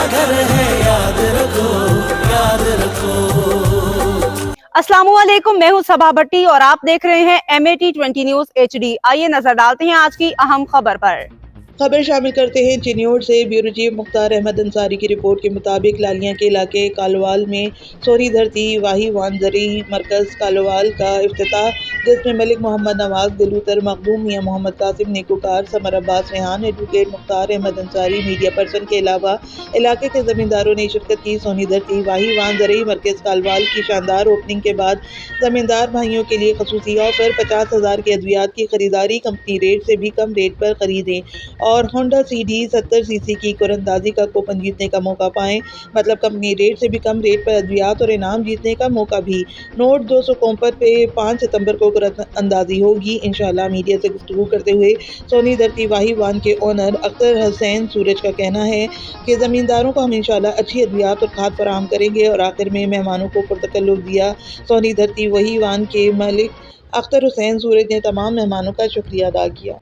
घर है, याद रखो, याद रखो। अस्सलामुअलैकुम, मैं हूं सबा भट्टी और आप देख रहे हैं MAT 20 न्यूज HD। आइए नजर डालते हैं आज की अहम खबर पर। खबर शामिल करते हैं चिन्योड़ से। ब्यूरो चीफ मुख्तार अहमद अंसारी की रिपोर्ट के मुताबिक लालियां के इलाके कालोवाल में सोनी धरती वाही वानजरी मरकज कालोवाल का इफ्तिताह, जिसमें मलिक मोहम्मद नवाज, दिलूतर Makhdoom, Mian Mohammad Qasim Nekokar, Samar Abbas Rehan, advocate Mukhtar Ahmed Ansari, media person के अलावा इलाके के जमींदारों ने शिरकत की। सोनी धरती वाही वानजरी मरकज कालोवाल की शानदार ओपनिंग के बाद जमींदार भाइयों के लिए खसूसी ऑफर, 50,000 के अद्वियात की खरीदारी, कंपनी रेट से भी कम रेट पर खरीदें और होंडा CD 70cc की कुरंदाजी का कूपन जीतने का मौका पाएं। मतलब कंपनी रेट से भी कम रेट पर अद्वियात और इनाम जीतने का मौका भी। नोट 200 कोम्पर पे 5 सितंबर को कुरंदाजी होगी इंशाल्लाह। मीडिया से गुफ्तगू करते हुए सोनी धरती वाही वान के ओनर अख्तर हुसैन सूरज का कहना है कि ज़मींदारों को हम इंशाल्लाह अच्छी अद्वियात और खाद फराहम करेंगे। और आखिर में मेहमानों को पुरतकल्लुफ़ दिया। सोनी धरती वही वान के मालिक अख्तर हुसैन सूरज ने तमाम मेहमानों का शुक्रिया अदा किया।